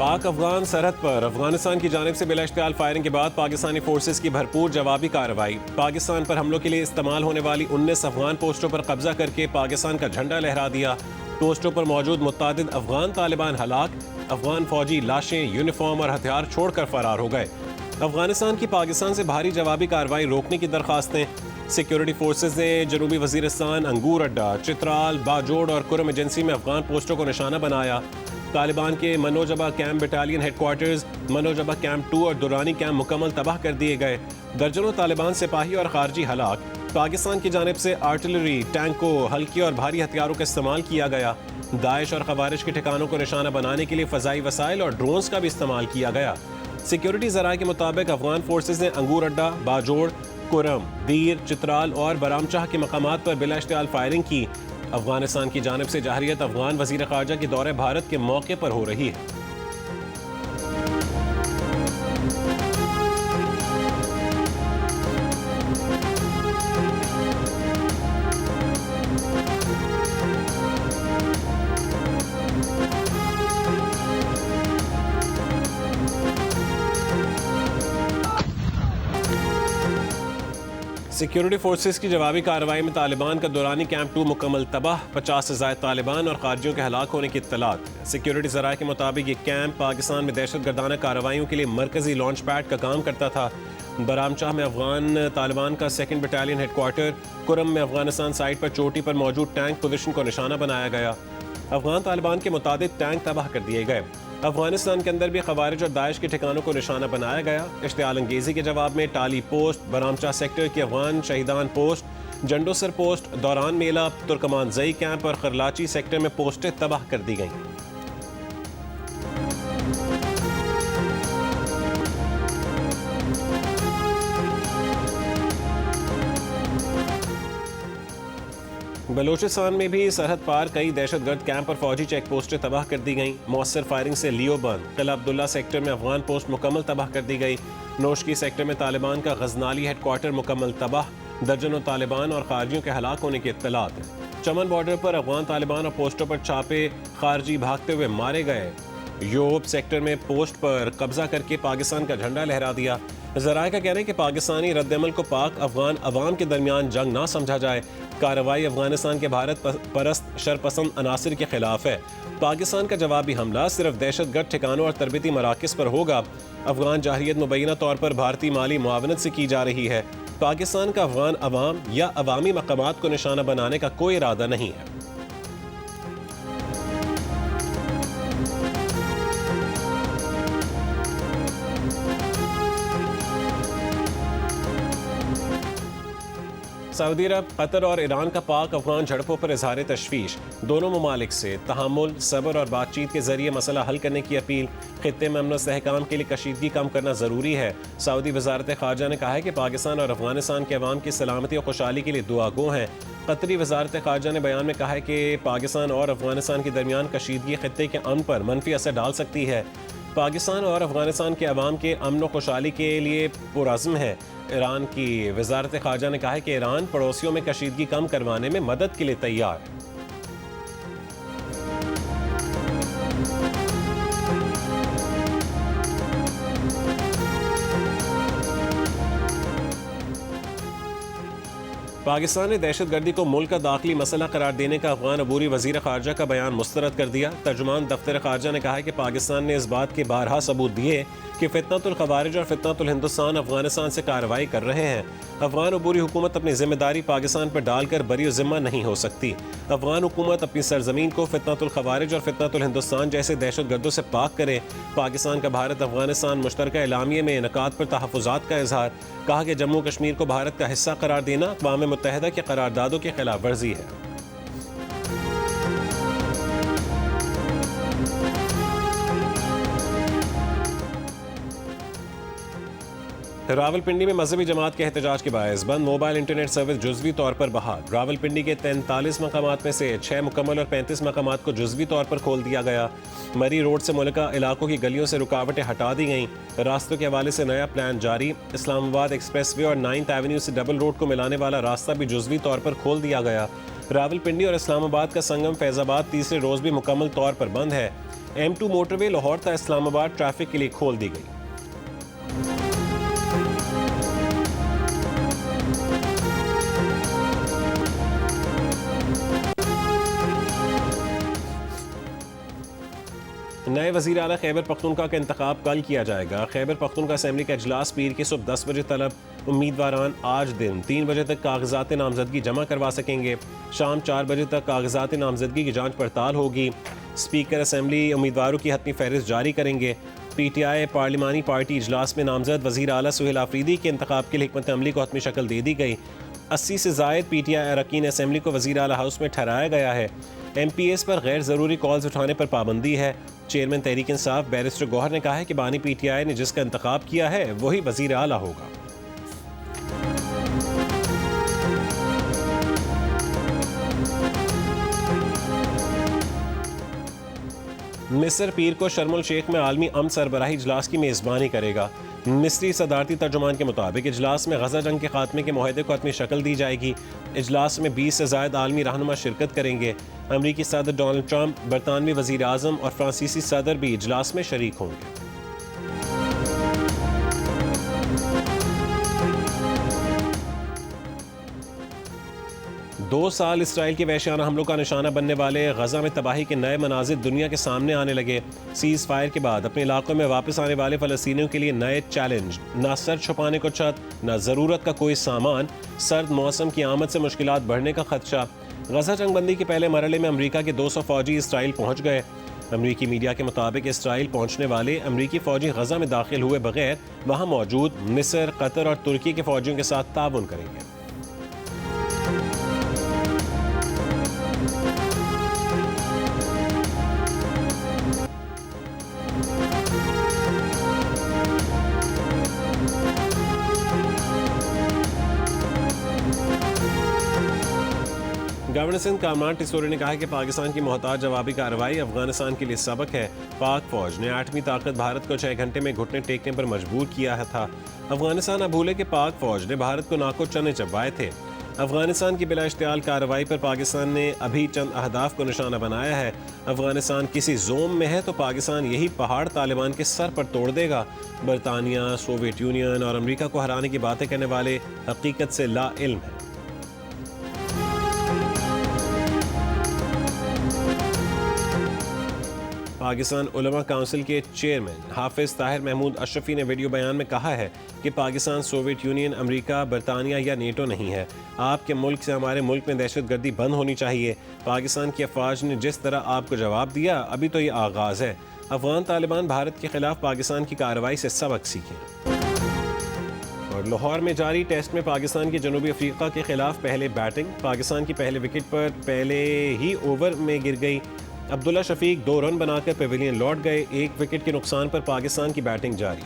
पाक अफगान सरहद पर अफगानिस्तान की जानिब से बिलाइश्तियाल फायरिंग के बाद पाकिस्तानी फोर्सेस की भरपूर जवाबी कार्रवाई। पाकिस्तान पर हमलों के लिए इस्तेमाल होने वाली 19 अफगान पोस्टों पर कब्जा करके पाकिस्तान का झंडा लहरा दिया। पोस्टों पर मौजूद मुत्तादिद अफगान तालिबान हलाक। अफगान फौजी लाशें, यूनिफॉर्म और हथियार छोड़कर फरार हो गए। अफगानिस्तान की पाकिस्तान से भारी जवाबी कार्रवाई रोकने की दरखास्तें। सिक्योरिटी फोर्सेज ने जनूबी वजीरिस्तान, अंगूर अड्डा, चित्राल, बाजोड़ और कुरम एजेंसी में अफगान पोस्टों को निशाना बनाया। तालिबान के मनोजबा कैंप बटालियन हेडक्वार्टर्स, मनोजबा कैंप 2 और दुरानी कैंप मुकम्मल तबाह कर दिए गए। दर्जनों तालिबान सिपाही और खारजी हलाक। पाकिस्तान की जानिब से आर्टिलरी, टैंकों, हल्की और भारी हथियारों का इस्तेमाल किया गया। दाइश और खवारिज के ठिकानों को निशाना बनाने के लिए फ़ज़ाई वसाइल और ड्रोन्स का भी इस्तेमाल किया गया। सिक्योरिटी ज़राए के मुताबिक अफगान फोर्सेज ने अंगूर अड्डा, बाजोड़, कुरम, दीर, चित्राल और बरामचाह के मकामात पर बिलाइश्तियाल फायरिंग की। अफगानिस्तान की जानिब से जाहिरियत अफगान वज़ीर ख़ारजा के दौरे भारत के मौके पर हो रही है। सिक्योरिटी फोर्सेस की जवाबी कार्रवाई में तालिबान का दुरानी कैंप 2 मुकम्मल तबाह। 50 से ज़ायद तालिबान और खारजियों के हलाक होने की इत्तलात। सिक्योरिटी ज़राए के मुताबिक ये कैंप पाकिस्तान में दहशतगर्दाना कार्रवाइयों के लिए मरकजी लॉन्च पैड का काम करता था। बरामचाह में अफगान तालिबान का 2nd बटालियन हेडक्वार्टर, कुरम में अफगानिस्तान साइड पर चोटी पर मौजूद टैंक पोजीशन को निशाना बनाया गया। अफगान तालिबान के मुताबिक टैंक तबाह कर दिए गए। अफगानिस्तान के अंदर भी खवारिज और दाइश के ठिकानों को निशाना बनाया गया। इश्तियाल अंगेजी के जवाब में टाली पोस्ट, बरामचाह सेक्टर की अफगान शहीदान पोस्ट, जंडोसर पोस्ट, दौरान मेला, तुर्कमान जई कैंप और खरलाची सेक्टर में पोस्टें तबाह कर दी गईं। बलोचिस्तान में भी सरहद पार कई दहशतगर्द कैंप और फौजी चेक पोस्टें तबाह कर दी गईं। मौसर फायरिंग से लियो बंद, किला अब्दुल्ला सेक्टर में अफगान पोस्ट मुकम्मल तबाह कर दी गई। नोशकी सेक्टर में तालिबान का गजनाली हेडक्वार्टर मुकम्मल तबाह। दर्जनों तालिबान और खारजियों के हलाक होने की इत्तलात है। चमन बॉर्डर पर अफगान तालिबान और पोस्टों पर छापे, खारजी भागते हुए मारे गए। योब सेक्टर में पोस्ट पर कब्जा करके पाकिस्तान का झंडा लहरा दिया। ज़राए का कहना है कि पाकिस्तानी रद्दमल को पाक अफगान अवाम के दरमियान जंग ना समझा जाए। कार्रवाई अफगानिस्तान के भारत परस्त शरपसंद अनासिर के खिलाफ है। पाकिस्तान का जवाबी हमला सिर्फ दहशतगर्द ठिकानों और तरबती मराकज़ पर होगा। अफगान जाहिरियत मुबैना तौर पर भारतीय माली मुआवनत से की जा रही है। पाकिस्तान का अफगान अवाम या अवामी मकामात को निशाना बनाने का कोई इरादा नहीं है। सऊदी अरब, कतर और ईरान का पाक अफगान झड़पों पर इजहार तशवीश। दोनों ममालिक से तहम्मुल, सब्र और बातचीत के जरिए मसला हल करने की अपील। खित्ते में अमन व इस्तेहकाम के लिए कशीदगी कम करना ज़रूरी है। सऊदी वजारत ख़ारजा ने कहा है कि पाकिस्तान और अफगानिस्तान के अवाम की सलामती और खुशहाली के लिए दुआ गो हैं। कतरी वजारत ख़ारजा ने बयान में कहा है कि पाकिस्तान और अफगानिस्तान के दरमियान कशीदगी खित्ते के अमन पर मनफी असर डाल सकती है। पाकिस्तान और अफगानिस्तान के अवाम के अमन व खुशहाली के लिए पुरअज़्म है। ईरान की वजारत ख़ारजा ने कहा है कि ईरान पड़ोसियों में कशीदगी कम करवाने में मदद के लिए तैयार है। पाकिस्तान ने दहशतगर्दी को मुल्क का दाखिली मसला करार देने का अफगान अबूरी वजीर ख़ारजा का बयान मुस्तरद कर दिया। तर्जुमान दफ्तर ख़ारजा ने कहा है कि पाकिस्तान ने इस बात के बारहा सबूत दिए कि फितनतुल ख़वारिज और फितनतुल हिंदुस्तान अफगानिस्तान से कार्रवाई कर रहे हैं। अफगान अबूरी हुकूमत अपनी जिम्मेदारी पाकिस्तान पर डालकर बरी ज़िम्मा नहीं हो सकती। अफगान हुकूमत अपनी सरजमीन को फितनतुल ख़वारिज और फितनतुल हिंदुस्तान जैसे दहशतगर्दों से पाक करे। पाकिस्तान का भारत अफगानिस्तान मुश्तरका एलामिये में इनकाद पर तहफ़्फ़ुज़ात का इजहार। कहा कि जम्मू कश्मीर को भारत का हिस्सा करार देना अक़वाम मुत्तहिदा के करारदादों की खिलाफ वर्जी है। रावलपिंडी में मजहबी जमात के एहतजाज के बायस बंद, मोबाइल इंटरनेट सर्विस जुज़वी तौर पर बहाल। रावलपिंडी के 43 मकामात में से 6 मुकम्मल और 35 मकामात को जुज़वी तौर पर खोल दिया गया। मरी रोड से मुल्का इलाकों की गलियों से रुकावटें हटा दी गईं। रास्तों के हवाले से नया प्लान जारी। इस्लामाबाद एक्सप्रेस वे और 9th एवेन्यू से डबल रोड को मिलाने वाला रास्ता भी जुज़वी तौर पर खोल दिया गया। रावलपिंडी और इस्लामाबाद का संगम फैजाबाद तीसरे रोज भी मुकम्मल तौर पर बंद है। M2 मोटरवे लाहौर ता इस्लामाबाद ट्रैफिक के लिए खोल दी गई। नए वज़ीर आला खैबर पख्तूनख्वा का इंतखाब कल किया जाएगा। खैबर पख्तूनख्वा असेंबली का इजलास पीर की सुबह 10 बजे तलब उम्मीदवारान आज दिन 3 बजे तक कागजात नामजदगी जमा करवा सकेंगे। शाम 4 बजे तक कागजात नामजदगी की जांच पड़ताल होगी। स्पीकर असेंबली उम्मीदवारों की हतमी फहरिस्त जारी करेंगे। PTI पार्लिमानी पार्टी इजलास में नामजद वज़ीर आला सुहेल आफरीदी के इंतखाब के लिए हिकमत अमली को हतमी शक्ल दे दी गई। 80 से ज़ायद PTI अरकान असेंबली को वज़ीर आला हाउस में ठहराया गया है। MPs पर गैर ज़रूरी कॉल्स उठाने पर पाबंदी है। चेयरमैन तहरीक इंसाफ बैरिस्टर गौहर ने कहा है कि बानी PTI ने जिसका इंतखाब किया है वही वज़ीर आला होगा। मिस्र पीर को शर्मुल शेख में आलमी अमन सरबराही इजलास की मेज़बानी करेगा। मिस्री सदारती तर्जुमान के मुताबिक इजलास में गजा जंग के खात्मे के मुआहदे को अपनी शक्ल दी जाएगी। इजलास में 20 से ज़ायद आलमी रहनुमा शिरकत करेंगे। अमरीकी सदर डोनाल्ड ट्रंप, बरतानवी वज़ीर आज़म और फ्रांसीसी सदर भी इजलास में शरीक होंगे। 2 साल इसराइल के वहशियाना हमलों का निशाना बनने वाले गजा में तबाही के नए मनाजिर दुनिया के सामने आने लगे। सीज़ फायर के बाद अपने इलाकों में वापस आने वाले फ़लस्तीनियों के लिए नए चैलेंज, ना सर छुपाने को छत, ना ज़रूरत का कोई सामान, सर्द मौसम की आमद से मुश्किलात बढ़ने का खदशा। गजा जंगबंदी के पहले मरहले में अमरीका के 200 फ़ौजी इसराइल पहुँच गए। अमरीकी मीडिया के मुताबिक इसराइल पहुँचने वाले अमरीकी फ़ौजी गजा में दाखिल हुए बगैर वहाँ मौजूद मिस्र, कतर और तुर्की के फ़ौजियों के साथ ताउन करेंगे। गवर्नर सिंध कामरान टिसोरी ने कहा है कि पाकिस्तान की मोहताज जवाबी कार्रवाई अफगानिस्तान के लिए सबक है। पाक फौज ने 8वीं ताकत भारत को 6 घंटे में घुटने टेकने पर मजबूर किया था। अफगानिस्तान न भूले कि पाक फौज ने भारत को नाको चने चबाए थे। अफगानिस्तान की बिला इश्तियाल कार्रवाई पर पाकिस्तान ने अभी चंद अहदाफ को निशाना बनाया है। अफगानिस्तान किसी जोम में है तो पाकिस्तान यही पहाड़ तालिबान के सर पर तोड़ देगा। बरतानिया, सोवियत यूनियन और अमेरिका को हराने की बातें करने वाले हकीकत से ला इल्म हैं। पाकिस्तान उलमा काउंसिल के चेयरमैन हाफिज ताहिर महमूद अशरफी ने वीडियो बयान में कहा है कि पाकिस्तान सोवियत यूनियन, अमेरिका, बरतानिया या नेटो नहीं है। आपके मुल्क से हमारे मुल्क में दहशतगर्दी बंद होनी चाहिए। पाकिस्तान की अफवाज ने जिस तरह आपको जवाब दिया, अभी तो ये आगाज़ है। अफगान तालिबान भारत के खिलाफ पाकिस्तान की कार्रवाई से सबक सीखें। और लाहौर में जारी टेस्ट में पाकिस्तान की जनूबी अफ्रीका के खिलाफ पहले बैटिंग। पाकिस्तान की पहले विकेट पर पहले ही ओवर में गिर गई। अब्दुल्ला शफीक 2 रन बनाकर पेविलियन लौट गए। 1 विकेट के नुकसान पर पाकिस्तान की बैटिंग जारी।